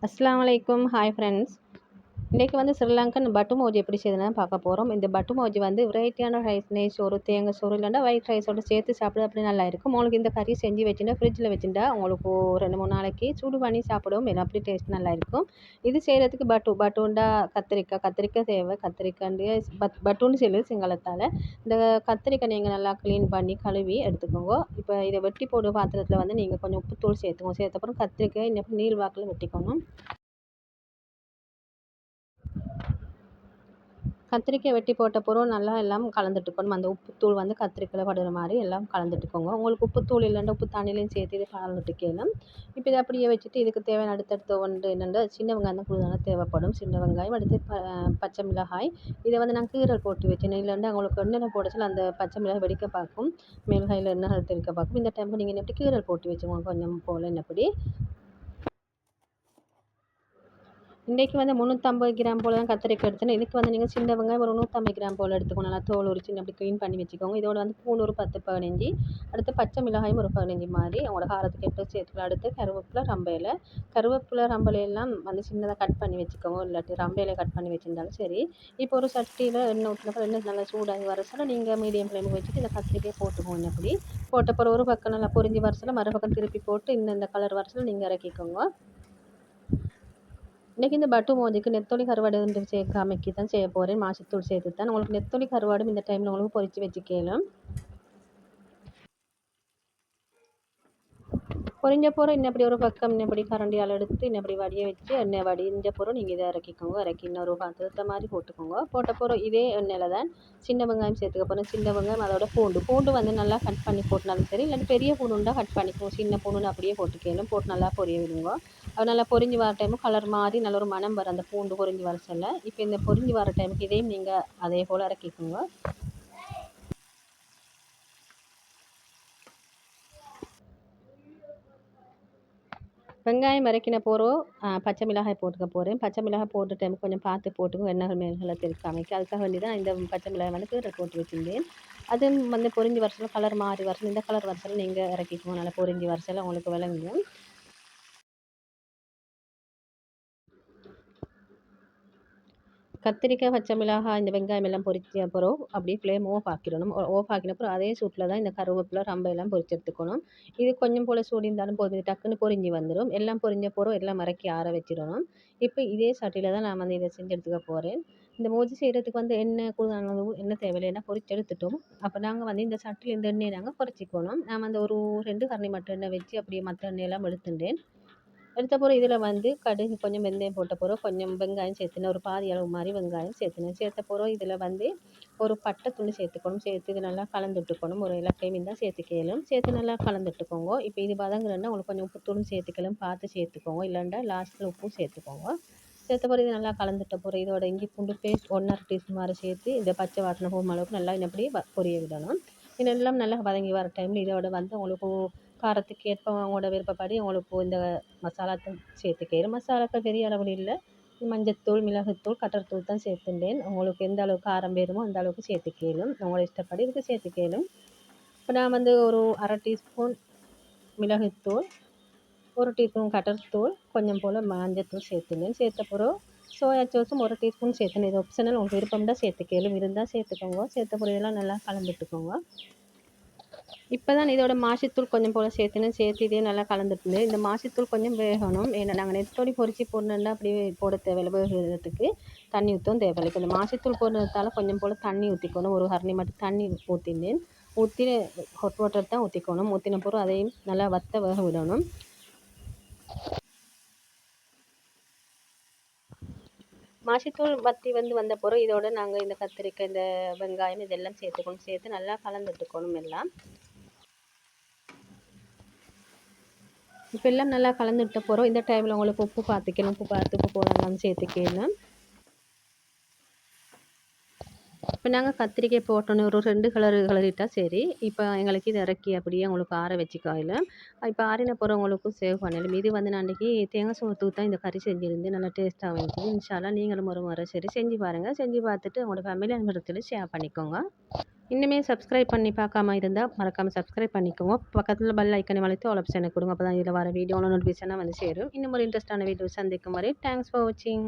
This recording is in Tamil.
அஸ்ஸலாமு அலைக்கும். Hi friends. இன்றைக்கி வந்து ஸ்ரீலங்கன் பட்டு மோஜி எப்படி செய்யுதுன்னு பார்க்க போகிறோம். இந்த பட்டு மோஜி வந்து வெரைட்டியான ரைஸ், நெய் சோறு, தேங்காய் சோறு இல்லைன்னா ஒயிட் ரைஸோடு சேர்த்து சாப்பிட அப்படி நல்லா இருக்கும். உங்களுக்கு இந்த கறி செஞ்சு வச்சுட்டா ஃப்ரிட்ஜில் வச்சுட்டா உங்களுக்கு 2-3 நாளைக்கு சூடு பண்ணி சாப்பிடவும் இல்லை அப்படி டேஸ்ட் நல்லா இருக்கும். இது செய்கிறதுக்கு பட்டுண்டா கத்திரிக்காய் தேவை. கத்திரிக்காண்டு பட்டுன்னு சொல்லுது சிங்களத்தால். இந்த கத்திரிக்காய் நீங்கள் நல்லா க்ளீன் பண்ணி கழுவி எடுத்துக்கோங்க. இப்போ இதை வெட்டி போடு பாத்திரத்தில் வந்து நீங்கள் கொஞ்சம் உப்புத்தூள் சேர்த்துக்கோங்க. சேர்த்தப்புறம் கத்திரிக்காய் இன்னும் நீள் வாக்கில் வெட்டிக்கணும். கத்திரிக்காய் வெட்டி போட்ட பிறகு நல்லா எல்லாம் கலந்துட்டுக்கணும். அந்த உப்புத்தூள் வந்து கத்திரிக்காயில் படுற மாதிரி எல்லாம் கலந்துட்டுக்கோங்க. உங்களுக்கு உப்புத்தூள் இல்லைன்னா உப்பு தண்ணிலையும் சேர்த்து இது கலந்துட்டுக்கலாம். இப்போ இதை அப்படியே வச்சுட்டு இதுக்கு தேவையான அடுத்தடுத்த ஒன்று என்னென்னா சின்ன வெங்காயம் தான் கூடுதலாக தேவைப்படும். சின்ன வெங்காயம் அடுத்து பச்சை மிளகாய். இதை வந்து நான் கீரல் போட்டு வச்சேன். இல்லைன்னா உங்களுக்கு எண்ணெய் போடச்சில் அந்த பச்சை மிளகாய் வெடிக்க பார்க்கும், மிளகாயில் எண்ணெய் தெளிக்க பார்க்கும். இந்த டைமுக்கு நீங்கள் எப்படி கீரல் போட்டு வச்சுக்கோங்க கொஞ்சம் போல் என்னப்படி. இன்றைக்கி வந்து 350 கிராம் போல் தான் கத்திரிக்காய் எடுத்தேன். இதுக்கு வந்து நீங்கள் சின்ன வெங்காயம் ஒரு 150 கிராம் போல் எடுத்துக்கணும். நல்லா தோல் உரிச்சு அப்படி க்ளீன் பண்ணி வச்சுக்கோங்க. இதோட வந்து பூண்டு ஒரு 10-15, அடுத்து பச்சை மிளகாயும் ஒரு 15 மாதிரி அவங்களோட காரத்துக்கு எப்படி சேர்த்துக்கலாம். அடுத்து கருவேப்பிலை ரம்பையெல்லாம் வந்து சின்னதாக கட் பண்ணி வச்சுக்கோங்க. இல்லாட்டி ரம்பையில கட் பண்ணி வச்சுருந்தாலும் சரி. இப்போ ஒரு சட்டியில் எண்ணெய் ஊற்றினப்போ எண்ணெய் நல்லா சூடாகி வர சொல்ல நீங்கள் மீடியம் ஃப்ளேமுக்கு வச்சுட்டு இந்த கத்திரிக்காய் போட்டுக்கோங்க. அப்படி போட்டப்போ ஒரு பக்கம் நல்லா பொரிஞ்சு வர சொல்ல மறுபக்கம் திருப்பி போட்டு இந்த கலர் வர சொல்ல நீங்கள் இறக்கிக்கோங்க. இன்றைக்கி இந்த பட்டு மோஜிக்கு நெத்தொலி கருவாடு சேர்க்காமைக்கு தான் செய்ய போகிறேன். மாசித்தூள் சேர்த்து தான் உங்களுக்கு நெத்தொலி கருவாடும் இந்த டைமில் உங்களுக்கு பொரித்து வச்சுக்கலாம். பொரிஞ்ச போகிற இன்னப்படி ஒரு பக்கம் இன்னப்படி கரண்டியால் எடுத்து இன்னப்படி வடிய வச்சு எண்ணெய் வடிஞ்ச போகிற நீங்கள் இதை இறக்கிக்கோங்க. இறக்கி இன்னொரு பாத்திரத்தை மாதிரி போட்டுக்கோங்க. போட்ட போகிற இதே எண்ணெயில் தான் சின்ன வெங்காயம் சேர்த்துக்க போகிறேன். சின்ன வெங்காயம் அதோட பூண்டு வந்து நல்லா கட் பண்ணி போட்டுனாலும் சரி, இல்லாட்டி பெரிய பூண்டுண்டா கட் பண்ணிக்கோங்க. சின்ன பூண்டுன்னு அப்படியே போட்டுக்கணும். போட்டு நல்லா பொரிய விடுங்க. அது நல்லா பொரிஞ்சு வர டைமும் கலர் மாதிரி நல்ல ஒரு மனம் வரும் அந்த பூண்டு பொரிஞ்சு வர சொல்ல. இப்போ இந்த பொரிஞ்சு வர டைமுக்கு இதையும் நீங்கள் அதே போல் இறக்கிக்கோங்க. வெங்காயம் வரைக்கின போகிறோம். பச்சை மிளகாய் போட்டுக்க போகிறேன். பச்சை மிளகாய் போட்ட டைம் கொஞ்சம் பார்த்து போட்டுக்கோங்க. எண்ணெய் மேலே தெளிக்காமைக்கு அதுக்காக வேண்டி தான் இந்த பச்சை மிளகாய் வந்து கீரை போட்டு வச்சுருந்தேன். அதுவும் வந்து பொரிஞ்சு வரச்சில் கலர் மாறி வரச்சில் இந்த கலர் வரச்சில் நீங்கள் இறக்கிக்கோங்க. நல்லா பொரிஞ்சு வரச்சில் உங்களுக்கு விளங்கும். கத்திரிக்காய் பச்சை மிளகாய் இந்த வெங்காயம் எல்லாம் பொரிச்ச அப்புறம் அப்படியே ஃப்ளேம் ஆஃப் ஆக்கிடணும். ஆஃப் ஆக்கின அப்புறம் அதே சூட்டில் தான் இந்த கருவேப்பிலை ரம்பையெல்லாம் பொரிச்சு எடுத்துக்கணும். இது கொஞ்சம் போல் சூடு இருந்தாலும் போதும், டக்குன்னு பொரிஞ்சு வந்துடும். எல்லாம் பொரிஞ்ச போகிறோம் எல்லாம் மறக்கி ஆற வச்சிடணும். இப்போ இதே சட்டியில் தான் நான் வந்து இதை செஞ்சு எடுத்துக்க போகிறேன். இந்த மோஜி செய்கிறதுக்கு வந்து எண்ணெய் கூடுதலான எண்ணெய் தேவையில்லைன்னா பொரிச்சு எடுத்துட்டோம். அப்போ நாங்கள் வந்து இந்த சட்டியில் இந்த எண்ணெயை நாங்கள் பொரிச்சிக்கணும். நான் வந்து ஒரு 2 கரண்டி மட்டும் எண்ணெய் வச்சு அப்படியே மற்ற எண்ணெயெல்லாம் எடுத்துட்டேன். எடுத்த பிறகு இதில் வந்து கடுகு கொஞ்சம் வெந்தயம் போட்ட பிறகு கொஞ்சம் வெங்காயம் சேர்த்துனேன். ஒரு பாதி அளவு மாதிரி வெங்காயம் சேர்த்துனேன். சேர்த்த பிறகு இதில் வந்து ஒரு பட்டை துண்டு சேர்த்துக்கணும். சேர்த்து இது நல்லா கலந்துட்டுக்கணும். ஒரு இலக்கையும் இருந்தால் சேர்த்துக்கலாம். சேர்த்து நல்லா கலந்துட்டுக்கோங்க. இப்போ இது வதங்குறேன்னா உங்களுக்கு கொஞ்சம் உப்புத்தூளும் சேர்த்துக்கலாம். பார்த்து சேர்த்துக்கோங்க. இல்லைன்னா லாஸ்ட்டில் உப்பும் சேர்த்துக்கோங்க. சேர்த்த பிறகு இது நல்லா கலந்துட்ட பிறகு இதோட இஞ்சி பூண்டு பேஸ்ட் 1.5 டீஸ்பூன் மாதிரி சேர்த்து இந்த பச்சை வாசனை போகும் அளவுக்கு நல்லா இப்படி பொரிய விடணும். இதெல்லாம் நல்லா வதங்கி வர டைமில் இதோட வந்து உங்களுக்கு காரத்துக்கு ஏற்ப அவங்களோட விருப்பப்படி உங்களுக்கு இந்த மசாலாத்தூள் சேர்த்துக்கலாம். மசாலாக்கள் பெரிய அளவில் இல்லை. மஞ்சத்தூள், மிளகுத்தூள், கட்டர்த்தூள் தான் சேர்த்துட்டேன். உங்களுக்கு எந்த அளவுக்கு காரம் வேணுமோ அந்த அளவுக்கு சேர்த்துக்கலாம். உங்களோட இஷ்டப்படி இதுக்கு சேர்த்துக்கலாம். இப்போ நான் வந்து ஒரு 1/2 டீஸ்பூன் மிளகுத்தூள், 1 டீஸ்பூன் கட்டர்த்தூள், கொஞ்சம் போல் மஞ்சத்தூள் சேர்த்துனேன். சேர்த்த பிறகு சோயா சாஸும் 1 டீஸ்பூன் சேர்த்துனேன். இது ஆப்ஷனல், உங்களுக்கு விருப்பம்னா சேர்த்துக்கலாம். இருந்தால் சேர்த்துக்கோங்க. சேர்த்த பிறகு இதெல்லாம் நல்லா கலந்துட்டுக்கோங்க. இப்போ தான் இதோட மாசித்தூள் கொஞ்சம் போல் சேர்த்துனேன். சேர்த்து இதே நல்லா கலந்துட்டு இந்த மாசித்தூள் கொஞ்சம் வேகணும். ஏன்னா நாங்கள் நெத்தோடி பொரிச்சு போடணுன்னா அப்படி போட தேவையில்லை. வேகிறதுக்கு தண்ணி ஊற்றவும் தேவையில்லை. இப்போ இந்த மாசித்தூள் போடுறதால கொஞ்சம் போல் தண்ணி ஊற்றிக்கணும். ஒரு கரண்டி மட்டும் தண்ணி ஊற்றினேன். ஊற்றி ஹாட் வாட்டர் தான் ஊற்றிக்கணும். ஊற்றின பிறகு அதையும் நல்லா வேக விடணும். மாசித்தூள் வந்த பிறகு இதோட நாங்கள் இந்த கத்திரிக்காய், இந்த வெங்காயம் இதெல்லாம் சேர்த்துக்கணும். சேர்த்து நல்லா கலந்துட்டுக்கணும் எல்லாம். இப்போ எல்லாம் நல்லா கலந்துட்ட போகிறோம். இந்த டைமில் உங்களுக்கு உப்பு பார்த்துக்கணும். உப்பு பார்த்து உப்பு போடலாம் சேர்த்துக்கலாம். இப்போ நாங்கள் கத்திரிக்காய் போட்டோன்னே ஒரு 2 கிளறிட்டா சரி. இப்போ எங்களுக்கு இத இறக்கி அப்படியே உங்களுக்கு ஆற வச்சுக்கையில, இப்போ ஆறின பிறகு உங்களுக்கு சேவ் பண்ணலும். இது வந்து நான் அன்னைக்கு தேங்காய் சோத்துக்கு தான் இந்த கறி செஞ்சிருந்தேன். நல்லா டேஸ்ட்டாவும் இருந்தது. இன்ஷா அல்லாஹ் நீங்களும் ஒரு முறை சரி செஞ்சு பாருங்க. செஞ்சு பார்த்துட்டு உங்களோட ஃபேமிலி மெம்பர்ஸ்கிட்ட ஷேர் பண்ணிக்கோங்க. இன்னுமே சப்ஸ்கிரைப் பண்ணி பார்க்காம இருந்தா, மறக்காம சப்ஸ்கிரைப் பண்ணிக்கோங்க. பக்கத்துல பெல் ஐக்கானை அழுத்தி ஆல் ஆப்ஷனை கொடுங்க. அப்பதான் இதுல வர வீடியோ நோட்டிஃபிகேஷனா வந்து சேரும். இன்னும் ஒரு இன்ட்ரெஸ்டான வீடியோ சந்திக்கும் வரை தேங்க்ஸ் ஃபார் வாட்சிங்.